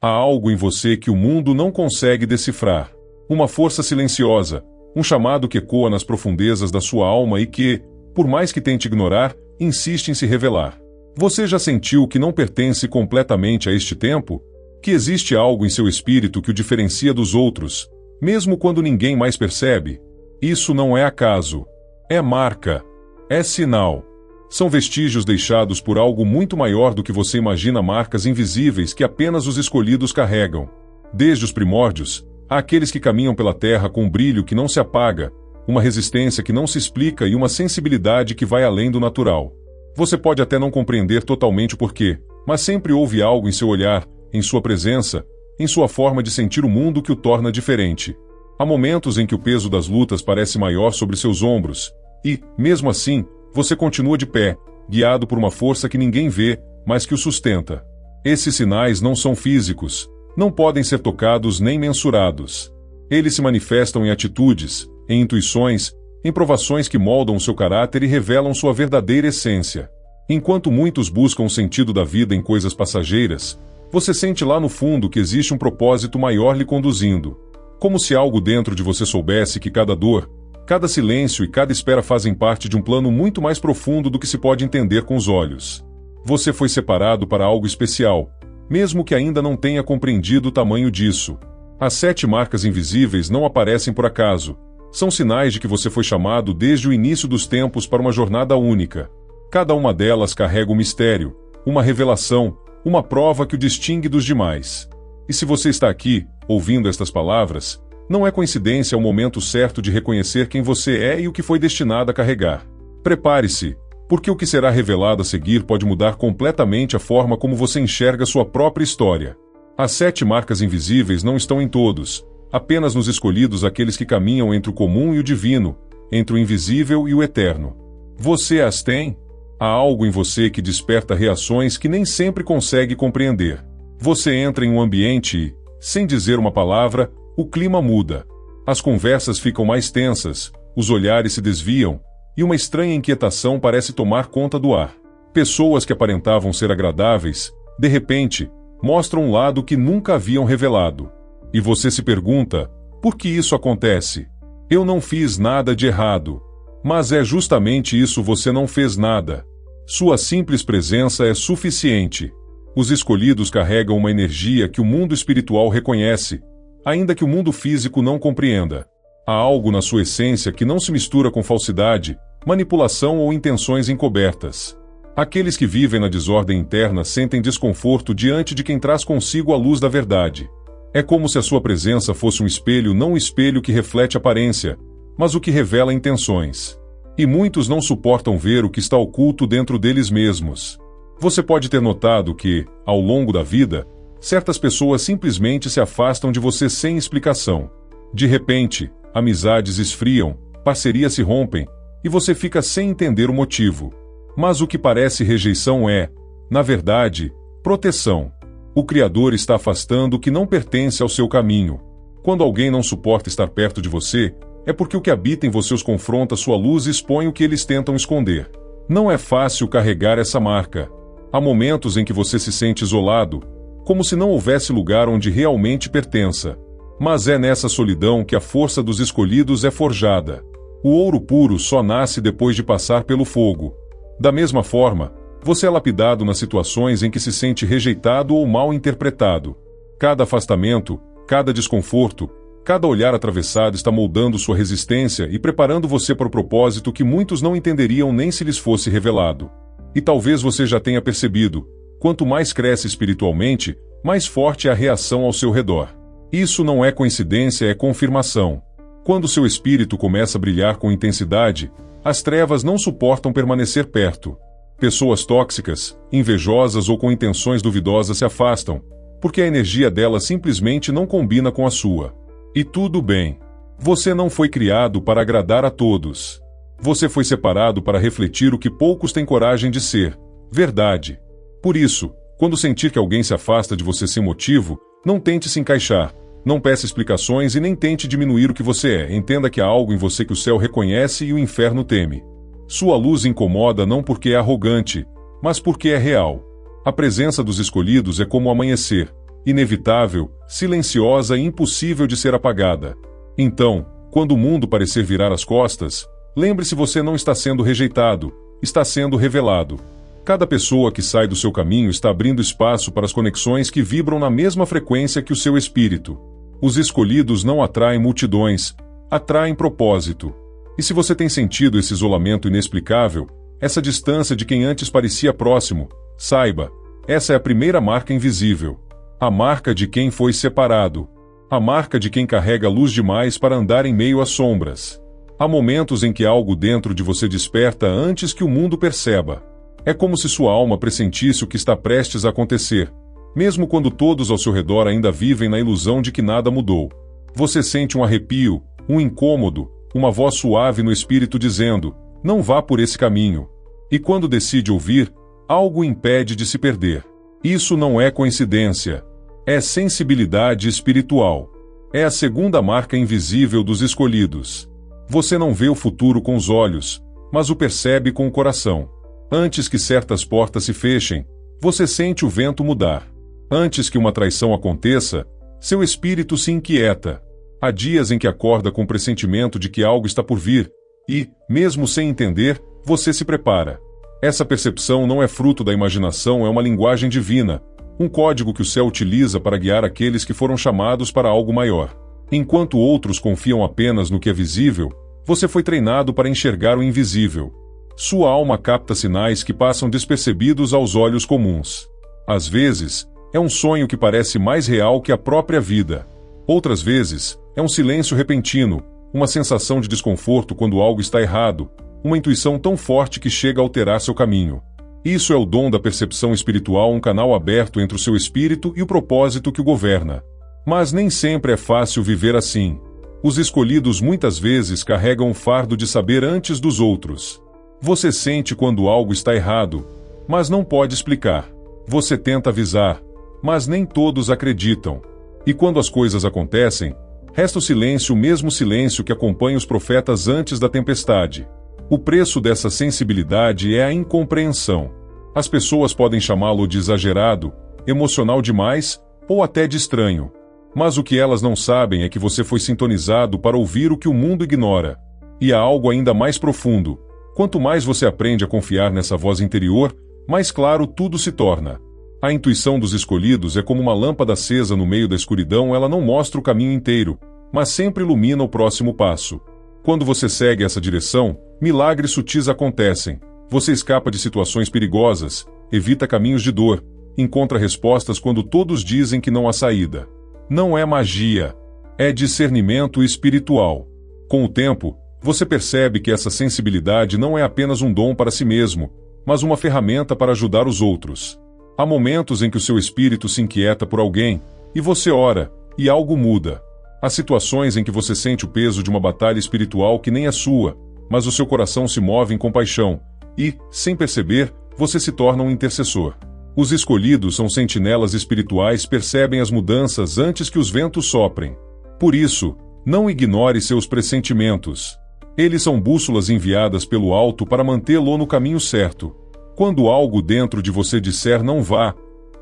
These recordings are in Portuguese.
Há algo em você que o mundo não consegue decifrar. Uma força silenciosa, um chamado que ecoa nas profundezas da sua alma e que, por mais que tente ignorar, insiste em se revelar. Você já sentiu que não pertence completamente a este tempo? Que existe algo em seu espírito que o diferencia dos outros, mesmo quando ninguém mais percebe? Isso não é acaso. É marca. É sinal. São vestígios deixados por algo muito maior do que você imagina, marcas invisíveis que apenas os escolhidos carregam. Desde os primórdios, há aqueles que caminham pela terra com um brilho que não se apaga, uma resistência que não se explica e uma sensibilidade que vai além do natural. Você pode até não compreender totalmente o porquê, mas sempre houve algo em seu olhar, em sua presença, em sua forma de sentir o mundo que o torna diferente. Há momentos em que o peso das lutas parece maior sobre seus ombros, e, mesmo assim, você continua de pé, guiado por uma força que ninguém vê, mas que o sustenta. Esses sinais não são físicos, não podem ser tocados nem mensurados. Eles se manifestam em atitudes, em intuições, em provações que moldam o seu caráter e revelam sua verdadeira essência. Enquanto muitos buscam o sentido da vida em coisas passageiras, você sente lá no fundo que existe um propósito maior lhe conduzindo. Como se algo dentro de você soubesse que cada dor, cada silêncio e cada espera fazem parte de um plano muito mais profundo do que se pode entender com os olhos. Você foi separado para algo especial, mesmo que ainda não tenha compreendido o tamanho disso. As 7 marcas invisíveis não aparecem por acaso. São sinais de que você foi chamado desde o início dos tempos para uma jornada única. Cada uma delas carrega um mistério, uma revelação, uma prova que o distingue dos demais. E se você está aqui, ouvindo estas palavras, não é coincidência o momento certo de reconhecer quem você é e o que foi destinado a carregar. Prepare-se, porque o que será revelado a seguir pode mudar completamente a forma como você enxerga sua própria história. As 7 marcas invisíveis não estão em todos, apenas nos escolhidos, aqueles que caminham entre o comum e o divino, entre o invisível e o eterno. Você as tem? Há algo em você que desperta reações que nem sempre consegue compreender. Você entra em um ambiente e, sem dizer uma palavra, o clima muda. As conversas ficam mais tensas, os olhares se desviam, e uma estranha inquietação parece tomar conta do ar. Pessoas que aparentavam ser agradáveis, de repente, mostram um lado que nunca haviam revelado. E você se pergunta, por que isso acontece? Eu não fiz nada de errado. Mas é justamente isso, você não fez nada. Sua simples presença é suficiente. Os escolhidos carregam uma energia que o mundo espiritual reconhece, ainda que o mundo físico não compreenda. Há algo na sua essência que não se mistura com falsidade, manipulação ou intenções encobertas. Aqueles que vivem na desordem interna sentem desconforto diante de quem traz consigo a luz da verdade. É como se a sua presença fosse um espelho, não um espelho que reflete aparência, mas o que revela intenções. E muitos não suportam ver o que está oculto dentro deles mesmos. Você pode ter notado que, ao longo da vida, certas pessoas simplesmente se afastam de você sem explicação. De repente, amizades esfriam, parcerias se rompem, e você fica sem entender o motivo. Mas o que parece rejeição é, na verdade, proteção. O Criador está afastando o que não pertence ao seu caminho. Quando alguém não suporta estar perto de você, é porque o que habita em você os confronta, sua luz e expõe o que eles tentam esconder. Não é fácil carregar essa marca. Há momentos em que você se sente isolado, como se não houvesse lugar onde realmente pertença. Mas é nessa solidão que a força dos escolhidos é forjada. O ouro puro só nasce depois de passar pelo fogo. Da mesma forma, você é lapidado nas situações em que se sente rejeitado ou mal interpretado. Cada afastamento, cada desconforto, cada olhar atravessado está moldando sua resistência e preparando você para o propósito que muitos não entenderiam nem se lhes fosse revelado. E talvez você já tenha percebido, quanto mais cresce espiritualmente, mais forte é a reação ao seu redor. Isso não é coincidência, é confirmação. Quando seu espírito começa a brilhar com intensidade, as trevas não suportam permanecer perto. Pessoas tóxicas, invejosas ou com intenções duvidosas se afastam, porque a energia delas simplesmente não combina com a sua. E tudo bem. Você não foi criado para agradar a todos. Você foi separado para refletir o que poucos têm coragem de ser, verdade. Por isso, quando sentir que alguém se afasta de você sem motivo, não tente se encaixar, não peça explicações e nem tente diminuir o que você é. Entenda que há algo em você que o céu reconhece e o inferno teme. Sua luz incomoda não porque é arrogante, mas porque é real. A presença dos escolhidos é como o amanhecer, inevitável, silenciosa e impossível de ser apagada. Então, quando o mundo parecer virar as costas, lembre-se, você não está sendo rejeitado, está sendo revelado. Cada pessoa que sai do seu caminho está abrindo espaço para as conexões que vibram na mesma frequência que o seu espírito. Os escolhidos não atraem multidões, atraem propósito. E se você tem sentido esse isolamento inexplicável, essa distância de quem antes parecia próximo, saiba, essa é a primeira marca invisível. A marca de quem foi separado. A marca de quem carrega luz demais para andar em meio às sombras. Há momentos em que algo dentro de você desperta antes que o mundo perceba. É como se sua alma pressentisse o que está prestes a acontecer, mesmo quando todos ao seu redor ainda vivem na ilusão de que nada mudou. Você sente um arrepio, um incômodo, uma voz suave no espírito dizendo: não vá por esse caminho. E quando decide ouvir, algo o impede de se perder. Isso não é coincidência. É sensibilidade espiritual. É a segunda marca invisível dos escolhidos. Você não vê o futuro com os olhos, mas o percebe com o coração. Antes que certas portas se fechem, você sente o vento mudar. Antes que uma traição aconteça, seu espírito se inquieta. Há dias em que acorda com o pressentimento de que algo está por vir, e, mesmo sem entender, você se prepara. Essa percepção não é fruto da imaginação, é uma linguagem divina, um código que o céu utiliza para guiar aqueles que foram chamados para algo maior. Enquanto outros confiam apenas no que é visível, você foi treinado para enxergar o invisível. Sua alma capta sinais que passam despercebidos aos olhos comuns. Às vezes, é um sonho que parece mais real que a própria vida. Outras vezes, é um silêncio repentino, uma sensação de desconforto quando algo está errado, uma intuição tão forte que chega a alterar seu caminho. Isso é o dom da percepção espiritual, um canal aberto entre o seu espírito e o propósito que o governa. Mas nem sempre é fácil viver assim. Os escolhidos muitas vezes carregam o fardo de saber antes dos outros. Você sente quando algo está errado, mas não pode explicar. Você tenta avisar, mas nem todos acreditam. E quando as coisas acontecem, resta o silêncio, o mesmo silêncio que acompanha os profetas antes da tempestade. O preço dessa sensibilidade é a incompreensão. As pessoas podem chamá-lo de exagerado, emocional demais ou até de estranho. Mas o que elas não sabem é que você foi sintonizado para ouvir o que o mundo ignora. E há algo ainda mais profundo. Quanto mais você aprende a confiar nessa voz interior, mais claro tudo se torna. A intuição dos escolhidos é como uma lâmpada acesa no meio da escuridão, ela não mostra o caminho inteiro, mas sempre ilumina o próximo passo. Quando você segue essa direção, milagres sutis acontecem. Você escapa de situações perigosas, evita caminhos de dor, encontra respostas quando todos dizem que não há saída. Não é magia, é discernimento espiritual. Com o tempo, você percebe que essa sensibilidade não é apenas um dom para si mesmo, mas uma ferramenta para ajudar os outros. Há momentos em que o seu espírito se inquieta por alguém, e você ora, e algo muda. Há situações em que você sente o peso de uma batalha espiritual que nem é sua, mas o seu coração se move em compaixão, e, sem perceber, você se torna um intercessor. Os escolhidos são sentinelas espirituais, percebem as mudanças antes que os ventos soprem. Por isso, não ignore seus pressentimentos. Eles são bússolas enviadas pelo alto para mantê-lo no caminho certo. Quando algo dentro de você disser não vá,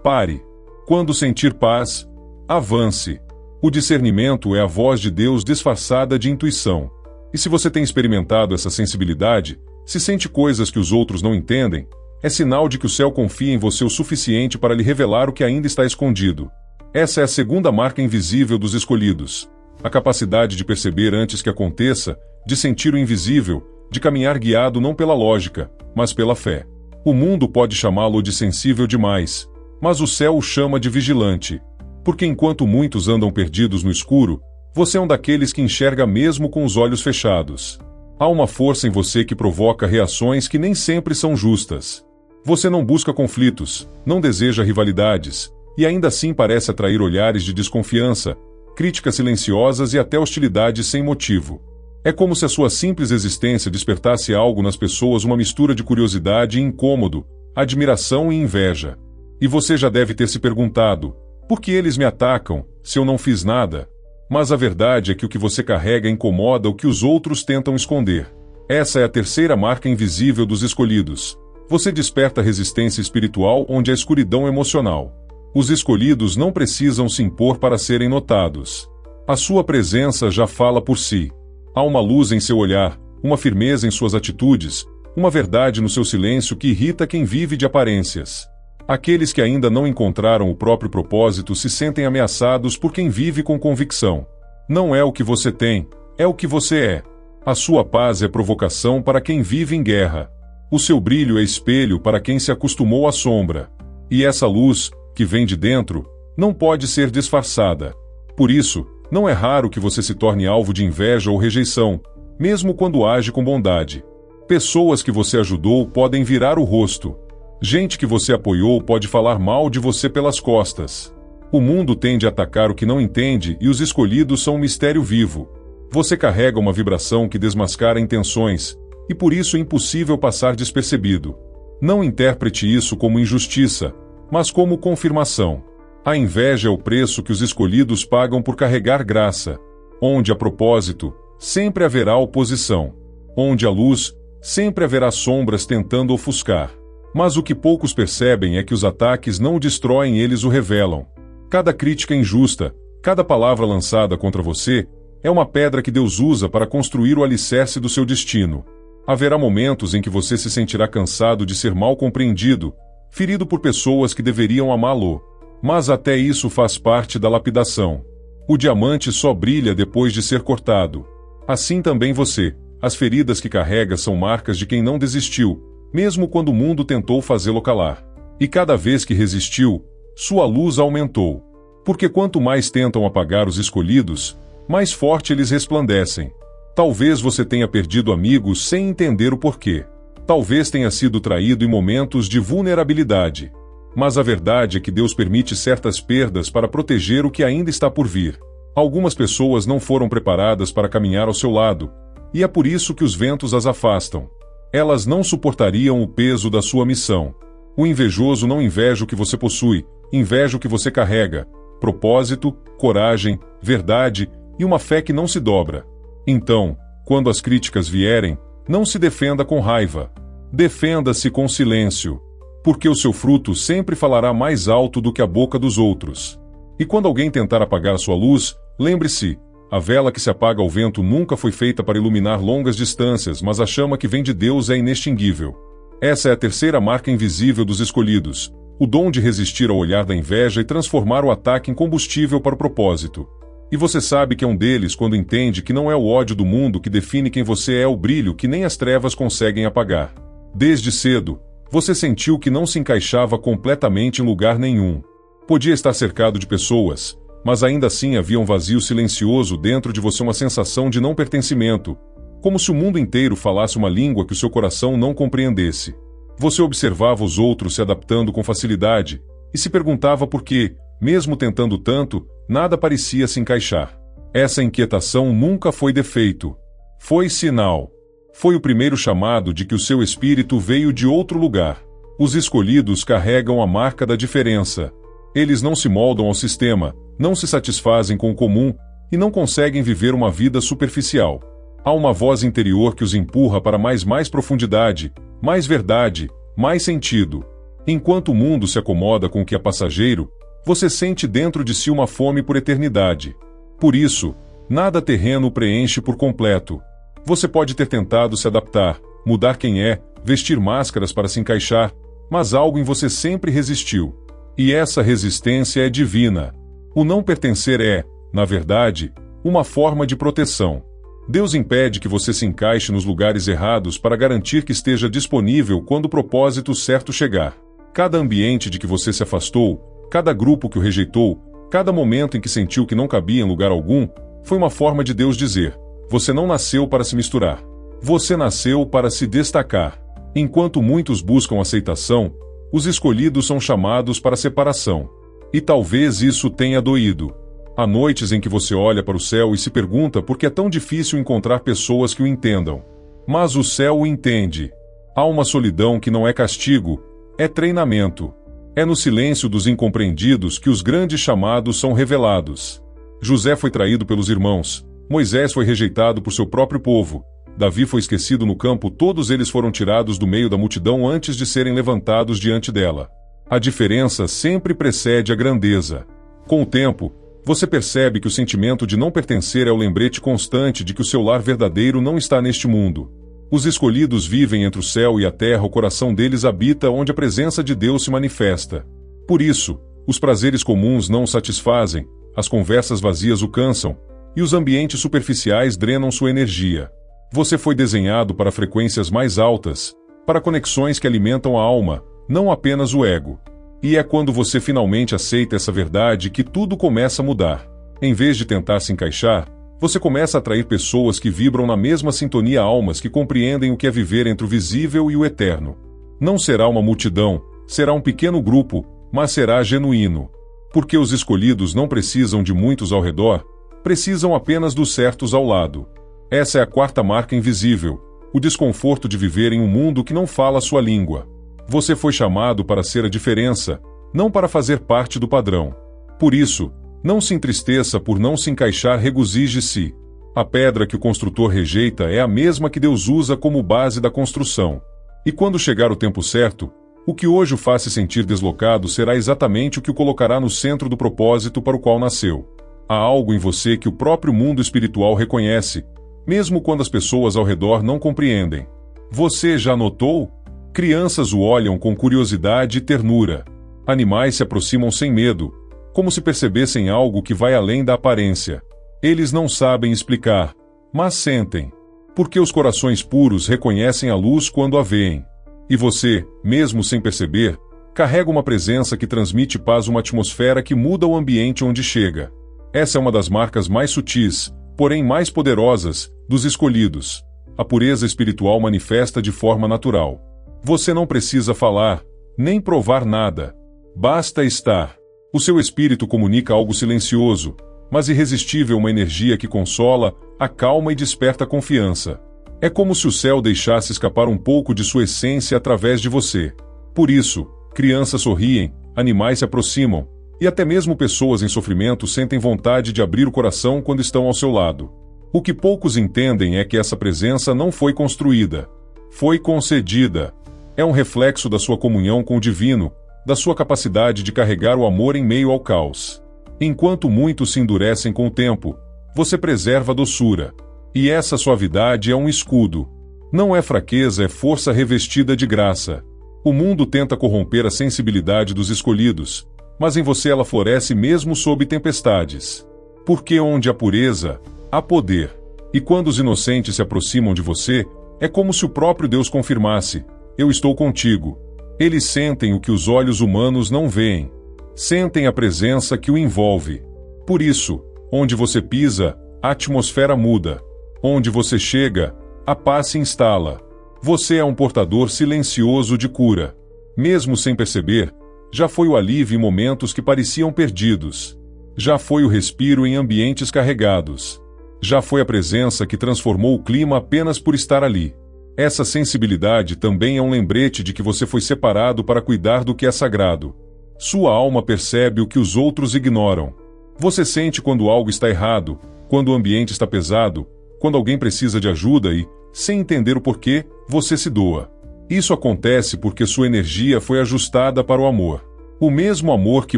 pare. Quando sentir paz, avance. O discernimento é a voz de Deus disfarçada de intuição. E se você tem experimentado essa sensibilidade, se sente coisas que os outros não entendem, é sinal de que o céu confia em você o suficiente para lhe revelar o que ainda está escondido. Essa é a segunda marca invisível dos escolhidos. A capacidade de perceber antes que aconteça, de sentir o invisível, de caminhar guiado não pela lógica, mas pela fé. O mundo pode chamá-lo de sensível demais, mas o céu o chama de vigilante. Porque enquanto muitos andam perdidos no escuro, você é um daqueles que enxerga mesmo com os olhos fechados. Há uma força em você que provoca reações que nem sempre são justas. Você não busca conflitos, não deseja rivalidades, e ainda assim parece atrair olhares de desconfiança, críticas silenciosas e até hostilidade sem motivo. É como se a sua simples existência despertasse algo nas pessoas, uma mistura de curiosidade e incômodo, admiração e inveja. E você já deve ter se perguntado, por que eles me atacam, se eu não fiz nada? Mas a verdade é que o que você carrega incomoda o que os outros tentam esconder. Essa é a terceira marca invisível dos escolhidos. Você desperta resistência espiritual onde há escuridão emocional. Os escolhidos não precisam se impor para serem notados. A sua presença já fala por si. Há uma luz em seu olhar, uma firmeza em suas atitudes, uma verdade no seu silêncio que irrita quem vive de aparências. Aqueles que ainda não encontraram o próprio propósito se sentem ameaçados por quem vive com convicção. Não é o que você tem, é o que você é. A sua paz é provocação para quem vive em guerra. O seu brilho é espelho para quem se acostumou à sombra. E essa luz, que vem de dentro, não pode ser disfarçada. Por isso, não é raro que você se torne alvo de inveja ou rejeição, mesmo quando age com bondade. Pessoas que você ajudou podem virar o rosto. Gente que você apoiou pode falar mal de você pelas costas. O mundo tende a atacar o que não entende e os escolhidos são um mistério vivo. Você carrega uma vibração que desmascara intenções, e por isso é impossível passar despercebido. Não interprete isso como injustiça, mas como confirmação. A inveja é o preço que os escolhidos pagam por carregar graça. Onde há propósito, sempre haverá oposição. Onde há luz, sempre haverá sombras tentando ofuscar. Mas o que poucos percebem é que os ataques não o destroem, eles o revelam. Cada crítica injusta, cada palavra lançada contra você, é uma pedra que Deus usa para construir o alicerce do seu destino. Haverá momentos em que você se sentirá cansado de ser mal compreendido, ferido por pessoas que deveriam amá-lo. Mas até isso faz parte da lapidação. O diamante só brilha depois de ser cortado. Assim também você. As feridas que carrega são marcas de quem não desistiu, mesmo quando o mundo tentou fazê-lo calar. E cada vez que resistiu, sua luz aumentou. Porque quanto mais tentam apagar os escolhidos, mais forte eles resplandecem. Talvez você tenha perdido amigos sem entender o porquê. Talvez tenha sido traído em momentos de vulnerabilidade. Mas a verdade é que Deus permite certas perdas para proteger o que ainda está por vir. Algumas pessoas não foram preparadas para caminhar ao seu lado, e é por isso que os ventos as afastam. Elas não suportariam o peso da sua missão. O invejoso não inveja o que você possui, inveja o que você carrega. Propósito, coragem, verdade e uma fé que não se dobra. Então, quando as críticas vierem, não se defenda com raiva. Defenda-se com silêncio. Porque o seu fruto sempre falará mais alto do que a boca dos outros. E quando alguém tentar apagar a sua luz, lembre-se, a vela que se apaga ao vento nunca foi feita para iluminar longas distâncias, mas a chama que vem de Deus é inextinguível. Essa é a terceira marca invisível dos escolhidos, o dom de resistir ao olhar da inveja e transformar o ataque em combustível para o propósito. E você sabe que é um deles quando entende que não é o ódio do mundo que define quem você é, o brilho que nem as trevas conseguem apagar. Desde cedo, você sentiu que não se encaixava completamente em lugar nenhum. Podia estar cercado de pessoas, mas ainda assim havia um vazio silencioso dentro de você, uma sensação de não pertencimento, como se o mundo inteiro falasse uma língua que o seu coração não compreendesse. Você observava os outros se adaptando com facilidade e se perguntava por que, mesmo tentando tanto, nada parecia se encaixar. Essa inquietação nunca foi defeito. Foi sinal. Foi o primeiro chamado de que o seu espírito veio de outro lugar. Os escolhidos carregam a marca da diferença. Eles não se moldam ao sistema, não se satisfazem com o comum e não conseguem viver uma vida superficial. Há uma voz interior que os empurra para mais profundidade, mais verdade, mais sentido. Enquanto o mundo se acomoda com o que é passageiro, você sente dentro de si uma fome por eternidade. Por isso, nada terreno o preenche por completo. Você pode ter tentado se adaptar, mudar quem é, vestir máscaras para se encaixar, mas algo em você sempre resistiu. E essa resistência é divina. O não pertencer é, na verdade, uma forma de proteção. Deus impede que você se encaixe nos lugares errados para garantir que esteja disponível quando o propósito certo chegar. Cada ambiente de que você se afastou, cada grupo que o rejeitou, cada momento em que sentiu que não cabia em lugar algum, foi uma forma de Deus dizer: você não nasceu para se misturar. Você nasceu para se destacar. Enquanto muitos buscam aceitação, os escolhidos são chamados para separação. E talvez isso tenha doído. Há noites em que você olha para o céu e se pergunta por que é tão difícil encontrar pessoas que o entendam. Mas o céu o entende. Há uma solidão que não é castigo, é treinamento. É no silêncio dos incompreendidos que os grandes chamados são revelados. José foi traído pelos irmãos. Moisés foi rejeitado por seu próprio povo. Davi foi esquecido no campo, todos eles foram tirados do meio da multidão antes de serem levantados diante dela. A diferença sempre precede a grandeza. Com o tempo, você percebe que o sentimento de não pertencer é o lembrete constante de que o seu lar verdadeiro não está neste mundo. Os escolhidos vivem entre o céu e a terra, o coração deles habita onde a presença de Deus se manifesta. Por isso, os prazeres comuns não o satisfazem, as conversas vazias o cansam, e os ambientes superficiais drenam sua energia. Você foi desenhado para frequências mais altas, para conexões que alimentam a alma, não apenas o ego. E é quando você finalmente aceita essa verdade que tudo começa a mudar. Em vez de tentar se encaixar, você começa a atrair pessoas que vibram na mesma sintonia, almas que compreendem o que é viver entre o visível e o eterno. Não será uma multidão, será um pequeno grupo, mas será genuíno. Porque os escolhidos não precisam de muitos ao redor, precisam apenas dos certos ao lado. Essa é a quarta marca invisível, o desconforto de viver em um mundo que não fala a sua língua. Você foi chamado para ser a diferença, não para fazer parte do padrão. Por isso, não se entristeça por não se encaixar, regozije-se. A pedra que o construtor rejeita é a mesma que Deus usa como base da construção. E quando chegar o tempo certo, o que hoje o faz se sentir deslocado será exatamente o que o colocará no centro do propósito para o qual nasceu. Há algo em você que o próprio mundo espiritual reconhece, mesmo quando as pessoas ao redor não compreendem. Você já notou? Crianças o olham com curiosidade e ternura. Animais se aproximam sem medo, como se percebessem algo que vai além da aparência. Eles não sabem explicar, mas sentem. Porque os corações puros reconhecem a luz quando a veem. E você, mesmo sem perceber, carrega uma presença que transmite paz, uma atmosfera que muda o ambiente onde chega. Essa é uma das marcas mais sutis, porém mais poderosas, dos escolhidos. A pureza espiritual manifesta de forma natural. Você não precisa falar, nem provar nada. Basta estar. O seu espírito comunica algo silencioso, mas irresistível, uma energia que consola, acalma e desperta confiança. É como se o céu deixasse escapar um pouco de sua essência através de você. Por isso, crianças sorriem, animais se aproximam, e até mesmo pessoas em sofrimento sentem vontade de abrir o coração quando estão ao seu lado. O que poucos entendem é que essa presença não foi construída. Foi concedida. É um reflexo da sua comunhão com o divino, da sua capacidade de carregar o amor em meio ao caos. Enquanto muitos se endurecem com o tempo, você preserva a doçura. E essa suavidade é um escudo. Não é fraqueza, é força revestida de graça. O mundo tenta corromper a sensibilidade dos escolhidos, mas em você ela floresce mesmo sob tempestades. Porque onde há pureza, há poder. E quando os inocentes se aproximam de você, é como se o próprio Deus confirmasse: eu estou contigo. Eles sentem o que os olhos humanos não veem. Sentem a presença que o envolve. Por isso, onde você pisa, a atmosfera muda. Onde você chega, a paz se instala. Você é um portador silencioso de cura. Mesmo sem perceber, já foi o alívio em momentos que pareciam perdidos. Já foi o respiro em ambientes carregados. Já foi a presença que transformou o clima apenas por estar ali. Essa sensibilidade também é um lembrete de que você foi separado para cuidar do que é sagrado. Sua alma percebe o que os outros ignoram. Você sente quando algo está errado, quando o ambiente está pesado, quando alguém precisa de ajuda e, sem entender o porquê, você se doa. Isso acontece porque sua energia foi ajustada para o amor. O mesmo amor que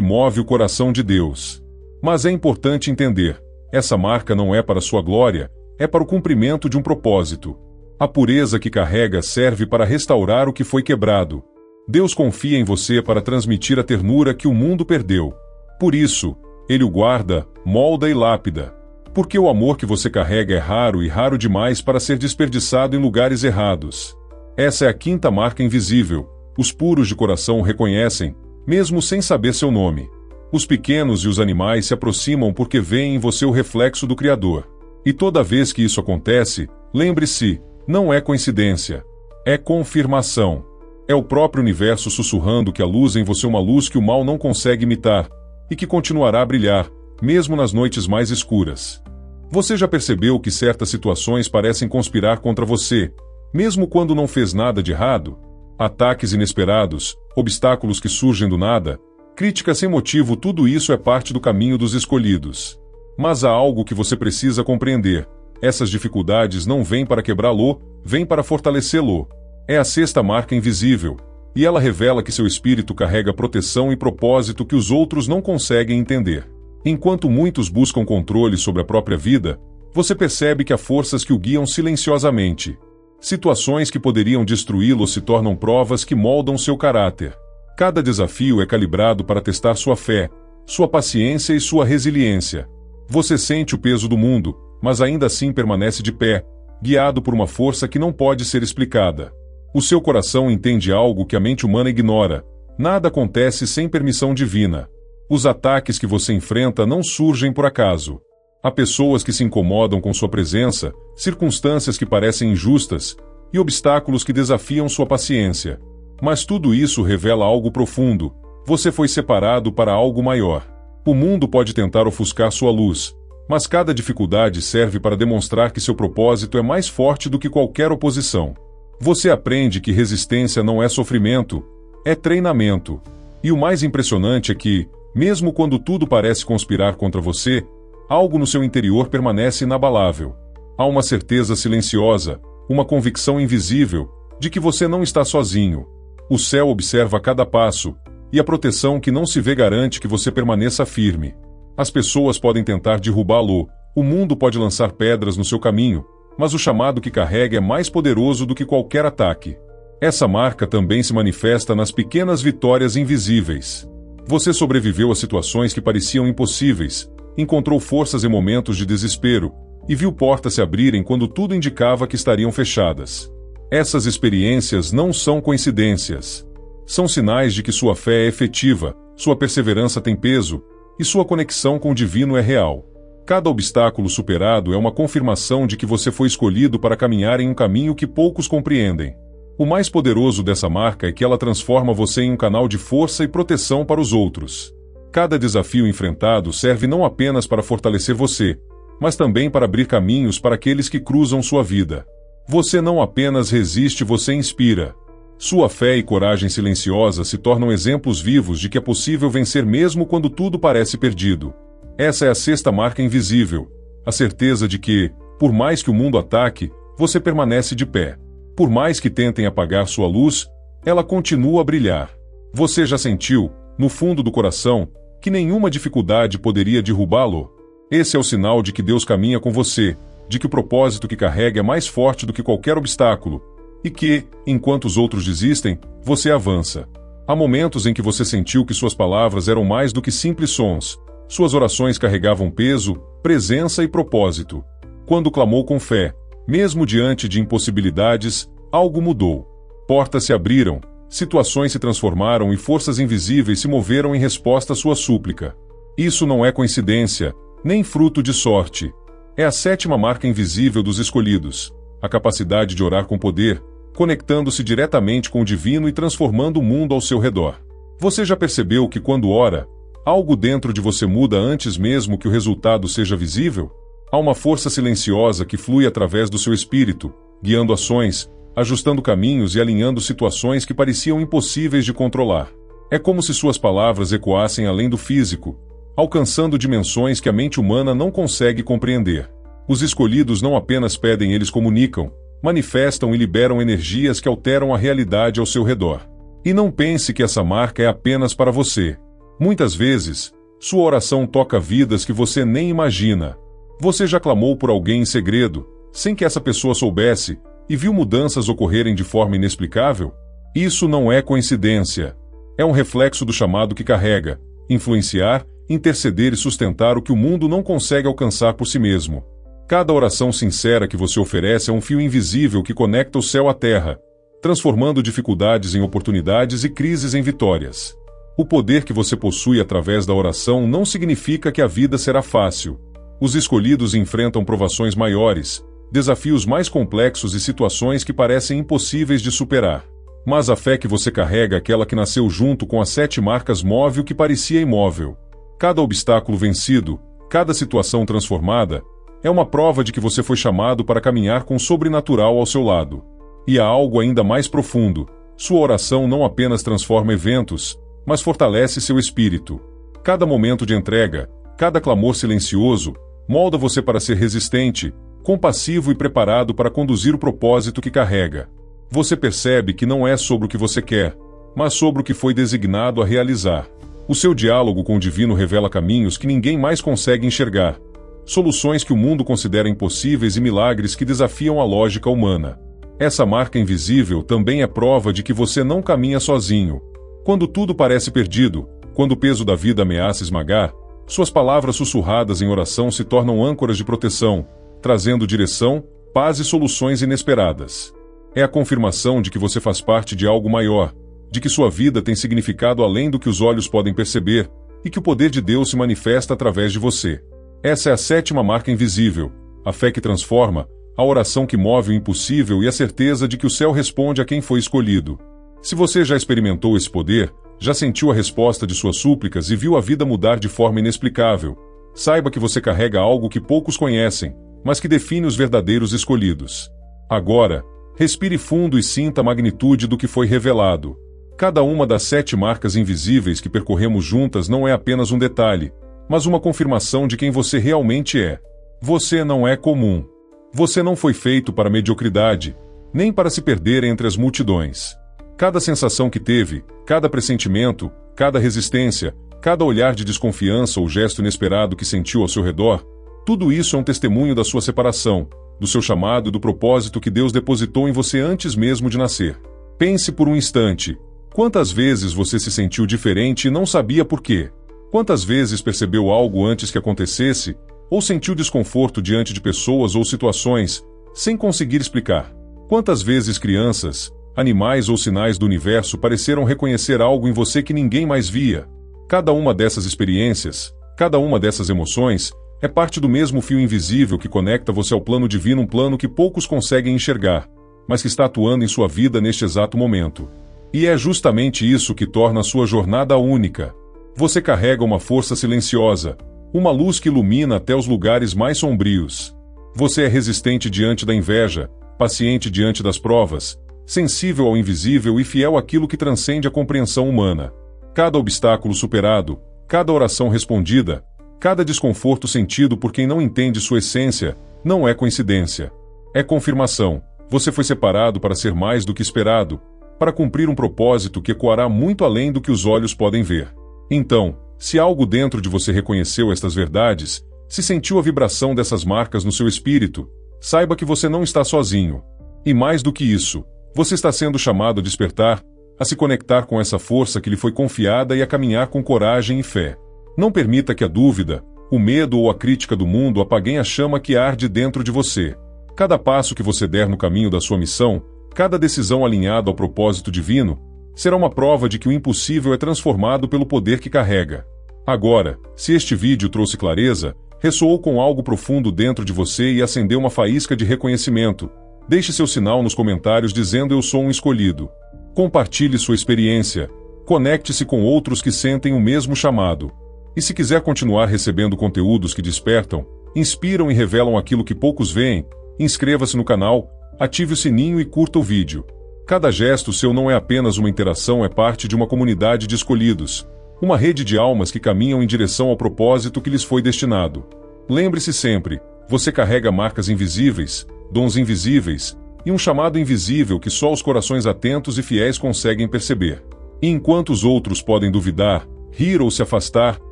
move o coração de Deus. Mas é importante entender, essa marca não é para sua glória, é para o cumprimento de um propósito. A pureza que carrega serve para restaurar o que foi quebrado. Deus confia em você para transmitir a ternura que o mundo perdeu. Por isso, Ele o guarda, molda e lápida. Porque o amor que você carrega é raro e raro demais para ser desperdiçado em lugares errados. Essa é a quinta marca invisível. Os puros de coração o reconhecem, mesmo sem saber seu nome. Os pequenos e os animais se aproximam porque veem em você o reflexo do Criador. E toda vez que isso acontece, lembre-se, não é coincidência. É confirmação. É o próprio universo sussurrando que a luz em você é uma luz que o mal não consegue imitar, e que continuará a brilhar, mesmo nas noites mais escuras. Você já percebeu que certas situações parecem conspirar contra você, mesmo quando não fez nada de errado? Ataques inesperados, obstáculos que surgem do nada, críticas sem motivo, tudo isso é parte do caminho dos escolhidos. Mas há algo que você precisa compreender. Essas dificuldades não vêm para quebrá-lo, vêm para fortalecê-lo. É a sexta marca invisível. e ela revela que seu espírito carrega proteção e propósito que os outros não conseguem entender. Enquanto muitos buscam controle sobre a própria vida, você percebe que há forças que o guiam silenciosamente. Situações que poderiam destruí-lo se tornam provas que moldam seu caráter. Cada desafio é calibrado para testar sua fé, sua paciência e sua resiliência. Você sente o peso do mundo, mas ainda assim permanece de pé, guiado por uma força que não pode ser explicada. O seu coração entende algo que a mente humana ignora. Nada acontece sem permissão divina. Os ataques que você enfrenta não surgem por acaso. Há pessoas que se incomodam com sua presença, circunstâncias que parecem injustas e obstáculos que desafiam sua paciência. Mas tudo isso revela algo profundo. Você foi separado para algo maior. O mundo pode tentar ofuscar sua luz, mas cada dificuldade serve para demonstrar que seu propósito é mais forte do que qualquer oposição. Você aprende que resistência não é sofrimento, é treinamento. E o mais impressionante é que, mesmo quando tudo parece conspirar contra você, algo no seu interior permanece inabalável. Há uma certeza silenciosa, uma convicção invisível, de que você não está sozinho. O céu observa cada passo, e a proteção que não se vê garante que você permaneça firme. As pessoas podem tentar derrubá-lo, o mundo pode lançar pedras no seu caminho, mas o chamado que carrega é mais poderoso do que qualquer ataque. Essa marca também se manifesta nas pequenas vitórias invisíveis. Você sobreviveu a situações que pareciam impossíveis, encontrou forças em momentos de desespero, e viu portas se abrirem quando tudo indicava que estariam fechadas. Essas experiências não são coincidências. São sinais de que sua fé é efetiva, sua perseverança tem peso, e sua conexão com o divino é real. Cada obstáculo superado é uma confirmação de que você foi escolhido para caminhar em um caminho que poucos compreendem. O mais poderoso dessa marca é que ela transforma você em um canal de força e proteção para os outros. Cada desafio enfrentado serve não apenas para fortalecer você, mas também para abrir caminhos para aqueles que cruzam sua vida. Você não apenas resiste, você inspira. Sua fé e coragem silenciosa se tornam exemplos vivos de que é possível vencer mesmo quando tudo parece perdido. Essa é a sexta marca invisível, a certeza de que, por mais que o mundo ataque, você permanece de pé. Por mais que tentem apagar sua luz, ela continua a brilhar. Você já sentiu, no fundo do coração, que nenhuma dificuldade poderia derrubá-lo? Esse é o sinal de que Deus caminha com você, de que o propósito que carrega é mais forte do que qualquer obstáculo, e que, enquanto os outros desistem, você avança. Há momentos em que você sentiu que suas palavras eram mais do que simples sons. Suas orações carregavam peso, presença e propósito. Quando clamou com fé, mesmo diante de impossibilidades, algo mudou. Portas se abriram, situações se transformaram e forças invisíveis se moveram em resposta à sua súplica. Isso não é coincidência, nem fruto de sorte. É a sétima marca invisível dos escolhidos, a capacidade de orar com poder, conectando-se diretamente com o divino e transformando o mundo ao seu redor. Você já percebeu que quando ora, algo dentro de você muda antes mesmo que o resultado seja visível? Há uma força silenciosa que flui através do seu espírito, guiando ações, ajustando caminhos e alinhando situações que pareciam impossíveis de controlar. É como se suas palavras ecoassem além do físico, alcançando dimensões que a mente humana não consegue compreender. Os escolhidos não apenas pedem, eles comunicam, manifestam e liberam energias que alteram a realidade ao seu redor. E não pense que essa marca é apenas para você. Muitas vezes, sua oração toca vidas que você nem imagina. Você já clamou por alguém em segredo, sem que essa pessoa soubesse, e viu mudanças ocorrerem de forma inexplicável? Isso não é coincidência. É um reflexo do chamado que carrega: influenciar, interceder e sustentar o que o mundo não consegue alcançar por si mesmo. Cada oração sincera que você oferece é um fio invisível que conecta o céu à terra, transformando dificuldades em oportunidades e crises em vitórias. O poder que você possui através da oração não significa que a vida será fácil. Os escolhidos enfrentam provações maiores, desafios mais complexos e situações que parecem impossíveis de superar. Mas a fé que você carrega, aquela que nasceu junto com as 7 marcas, move o que parecia imóvel. Cada obstáculo vencido, cada situação transformada, é uma prova de que você foi chamado para caminhar com o sobrenatural ao seu lado. E há algo ainda mais profundo: sua oração não apenas transforma eventos, mas fortalece seu espírito. Cada momento de entrega, cada clamor silencioso, molda você para ser resistente, compassivo e preparado para conduzir o propósito que carrega. Você percebe que não é sobre o que você quer, mas sobre o que foi designado a realizar. O seu diálogo com o divino revela caminhos que ninguém mais consegue enxergar, soluções que o mundo considera impossíveis e milagres que desafiam a lógica humana. Essa marca invisível também é prova de que você não caminha sozinho. Quando tudo parece perdido, quando o peso da vida ameaça esmagar, suas palavras sussurradas em oração se tornam âncoras de proteção, trazendo direção, paz e soluções inesperadas. É a confirmação de que você faz parte de algo maior, de que sua vida tem significado além do que os olhos podem perceber, e que o poder de Deus se manifesta através de você. Essa é a 7ª marca invisível, a fé que transforma, a oração que move o impossível e a certeza de que o céu responde a quem foi escolhido. Se você já experimentou esse poder, já sentiu a resposta de suas súplicas e viu a vida mudar de forma inexplicável, saiba que você carrega algo que poucos conhecem, mas que define os verdadeiros escolhidos. Agora, respire fundo e sinta a magnitude do que foi revelado. Cada uma das 7 marcas invisíveis que percorremos juntas não é apenas um detalhe, mas uma confirmação de quem você realmente é. Você não é comum. Você não foi feito para a mediocridade, nem para se perder entre as multidões. Cada sensação que teve, cada pressentimento, cada resistência, cada olhar de desconfiança ou gesto inesperado que sentiu ao seu redor, tudo isso é um testemunho da sua separação, do seu chamado e do propósito que Deus depositou em você antes mesmo de nascer. Pense por um instante. Quantas vezes você se sentiu diferente e não sabia por quê? Quantas vezes percebeu algo antes que acontecesse, ou sentiu desconforto diante de pessoas ou situações, sem conseguir explicar? Quantas vezes crianças, animais ou sinais do universo pareceram reconhecer algo em você que ninguém mais via? Cada uma dessas experiências, cada uma dessas emoções, é parte do mesmo fio invisível que conecta você ao plano divino, um plano que poucos conseguem enxergar, mas que está atuando em sua vida neste exato momento. E é justamente isso que torna a sua jornada única. Você carrega uma força silenciosa, uma luz que ilumina até os lugares mais sombrios. Você é resistente diante da inveja, paciente diante das provas, sensível ao invisível e fiel àquilo que transcende a compreensão humana. Cada obstáculo superado, cada oração respondida, cada desconforto sentido por quem não entende sua essência, não é coincidência. É confirmação. Você foi separado para ser mais do que esperado, para cumprir um propósito que ecoará muito além do que os olhos podem ver. Então, se algo dentro de você reconheceu estas verdades, se sentiu a vibração dessas marcas no seu espírito, saiba que você não está sozinho. E mais do que isso, você está sendo chamado a despertar, a se conectar com essa força que lhe foi confiada e a caminhar com coragem e fé. Não permita que a dúvida, o medo ou a crítica do mundo apaguem a chama que arde dentro de você. Cada passo que você der no caminho da sua missão, cada decisão alinhada ao propósito divino, será uma prova de que o impossível é transformado pelo poder que carrega. Agora, se este vídeo trouxe clareza, ressoou com algo profundo dentro de você e acendeu uma faísca de reconhecimento, deixe seu sinal nos comentários dizendo "Eu sou um escolhido". Compartilhe sua experiência, conecte-se com outros que sentem o mesmo chamado. E se quiser continuar recebendo conteúdos que despertam, inspiram e revelam aquilo que poucos veem, inscreva-se no canal, ative o sininho e curta o vídeo. Cada gesto seu não é apenas uma interação, é parte de uma comunidade de escolhidos, uma rede de almas que caminham em direção ao propósito que lhes foi destinado. Lembre-se sempre, você carrega marcas invisíveis, dons invisíveis, e um chamado invisível que só os corações atentos e fiéis conseguem perceber. E enquanto os outros podem duvidar, rir ou se afastar,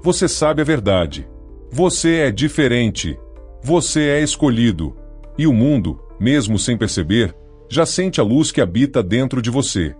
você sabe a verdade. Você é diferente. Você é escolhido. E o mundo, mesmo sem perceber, já sente a luz que habita dentro de você.